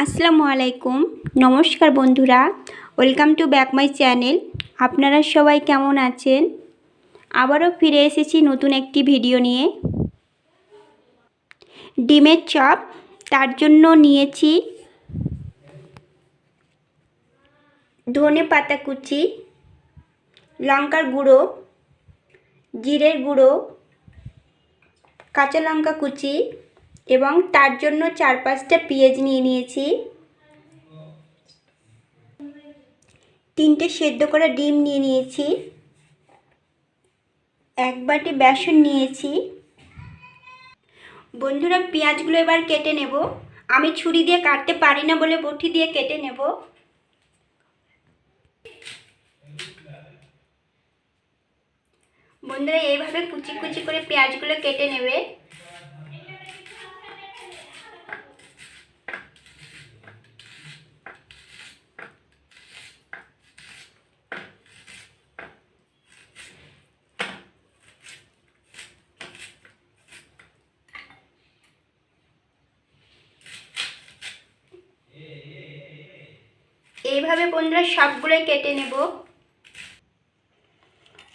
আসসালামু আলাইকুম। নমস্কার বন্ধুরা, welcome to back my channel. আপনারা সবাই কেমন আছেন? আবারও ফিরে এসেছি নতুন একটি ভিডিও নিয়ে। ডিমের চপ, তার জন্য নিয়েছি ধনে পাতা কুচি, লঙ্কার গুঁড়ো, জিরের গুঁড়ো, কাঁচা লঙ্কা কুচি এবং তার জন্য 4-5টা পেঁয়াজ নিয়ে নিয়েছি। 3টে সেদ্ধ করা ডিম নিয়ে নিয়েছি। 1 বাটি বেসন নিয়েছি। বন্ধুরা, পেঁয়াজগুলো এবার কেটে নেব। আমি ছুরি দিয়ে কাটতে পারি না বলে বটি দিয়ে কেটে নেব। বন্ধুরা, এইভাবে কুচি কুচি করে পেঁয়াজগুলো কেটে নেবে। এইভাবে বন্ধুরা সবগুলোই কেটে নেব।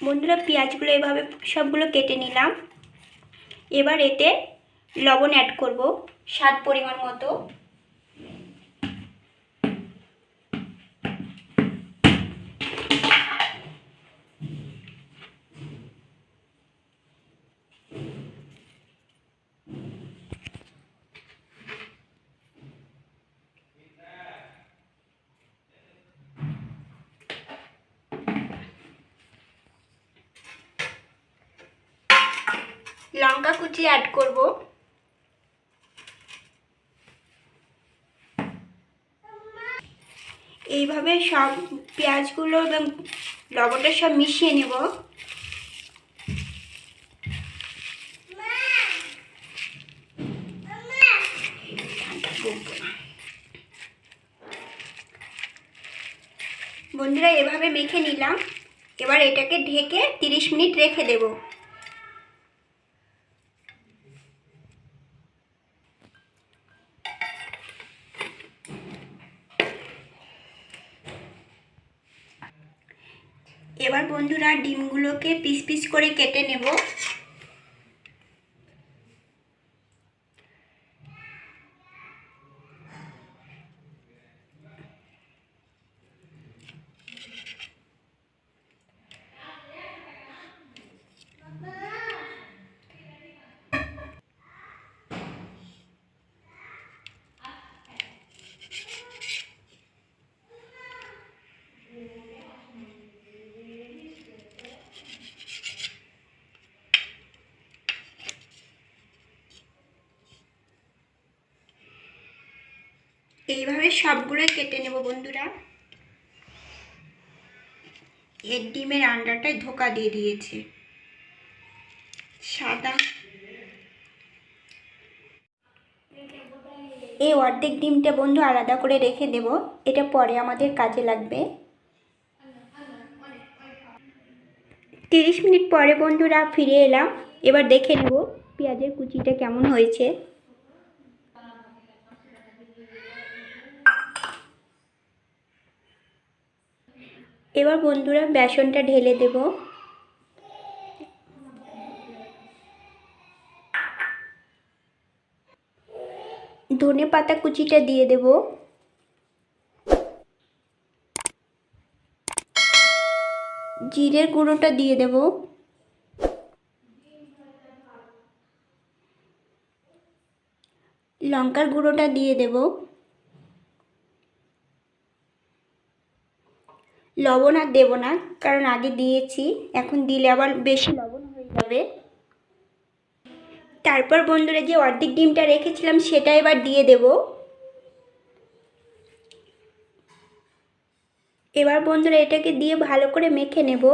বন্ধুরা, পেঁয়াজগুলো এভাবে সবগুলো কেটে নিলাম। এবার এতে লবণ অ্যাড করব স্বাদ পরিমাণ মতো। লঙ্কা কুচি অ্যাড করব। এইভাবে সব পেঁয়াজগুলো এবং লবণটা সব মিশিয়ে নেব। বন্ধুরা, এভাবে মেখে নিলাম। এবার এটাকে ঢেকে 30 মিনিট রেখে দেব। এবার বন্ধুরা ডিমগুলোকে পিস পিস করে কেটে নেব। এইভাবে সবগুলোই কেটে নেব বন্ধুরা। এর ডিমের আন্ডাটায় ধোকা দিয়ে দিয়েছে সাদা। এই অর্ধেক ডিমটা বন্ধু আলাদা করে রেখে দেব, এটা পরে আমাদের কাজে লাগবে। 30 মিনিট পরে বন্ধুরা ফিরে এলাম। এবার দেখে নেব পেঁয়াজের কুচিটা কেমন হয়েছে। এবার বন্ধুরা বেসনটা ঢেলে দেব। ধনে পাতা কুচিটা দিয়ে দেব। জিরের গুঁড়োটা দিয়ে দেব। লঙ্কার গুঁড়োটা দিয়ে দেব। লবণ আর দেব না, কারণ আগে দিয়েছি, এখন দিলে আবার বেশি লবণ হয়ে যাবে। তারপর বন্ধুরা যে অর্ধেক ডিমটা রেখেছিলাম সেটা এবার দিয়ে দেব। এবার বন্ধুরা এটাকে দিয়ে ভালো করে মেখে নেব।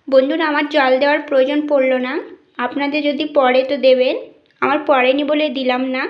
বন্ধুরা, আমার জল দেওয়ার প্রয়োজন পড়লো না, আপনাদের যদি পড়ে তো দেবেন, আমার পড়েনি বলে দিলাম না।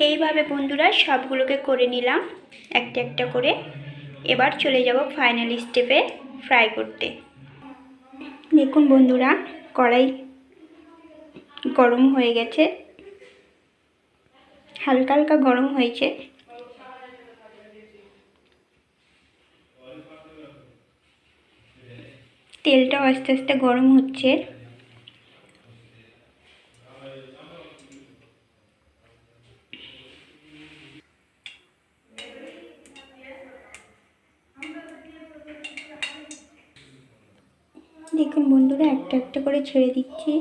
এইভাবে বন্ধুরা সবগুলোকে করে নিলাম একটা একটা করে। এবার চলে যাব ফাইনাল স্টেপে ফ্রাই করতে। দেখুন বন্ধুরা, কড়াই গরম হয়ে গেছে, হালকা হালকা গরম হয়েছে। তেলটাও আস্তে আস্তে গরম হচ্ছে। দেখুন বন্ধুরা, একটা একটা করে ছেড়ে দিচ্ছি।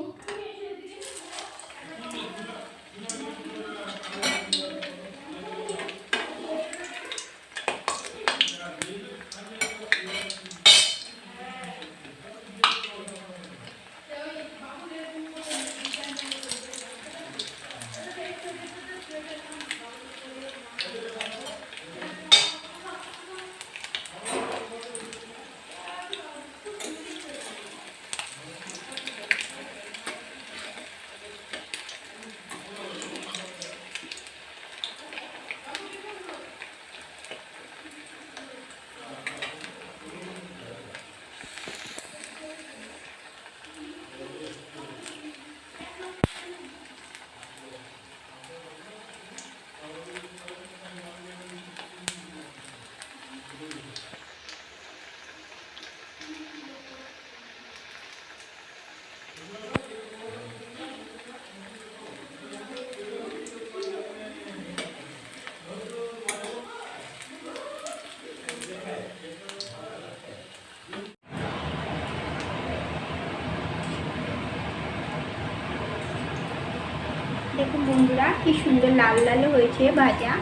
দেখুন বন্ধুরা, কি সুন্দর লাল লাল হয়েছে ভাজা।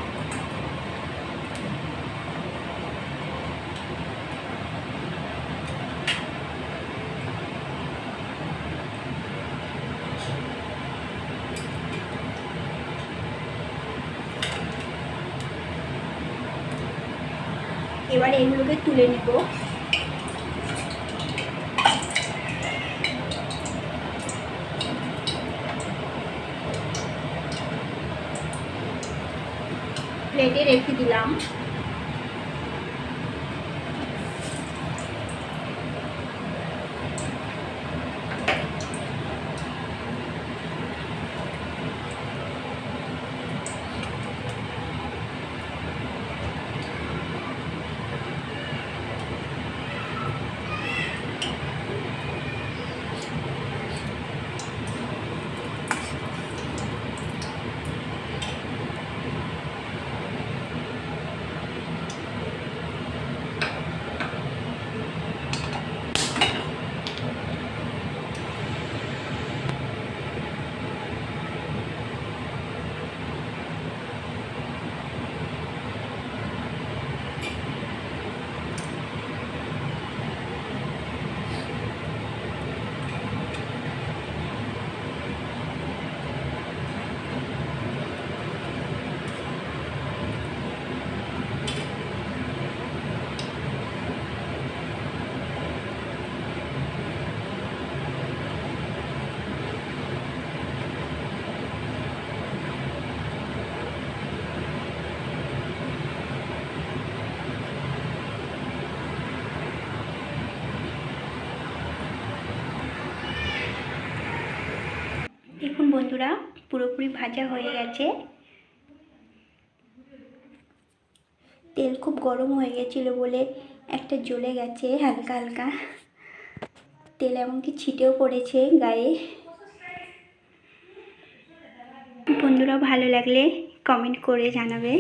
এবার এগুলোকে তুলে নেব। প্লেটে রেখে দিলাম। দেখুন বন্ধুরা, পুরোপুরি ভাজা হয়ে গেছে। তেল খুব গরম হয়ে গেছিল বলে একটা জ্বলে গেছে হালকা হালকা, তেল এমনকি ছিটেও পড়েছে গায়ে। বন্ধুরা, ভালো লাগলে কমেন্ট করে জানাবে।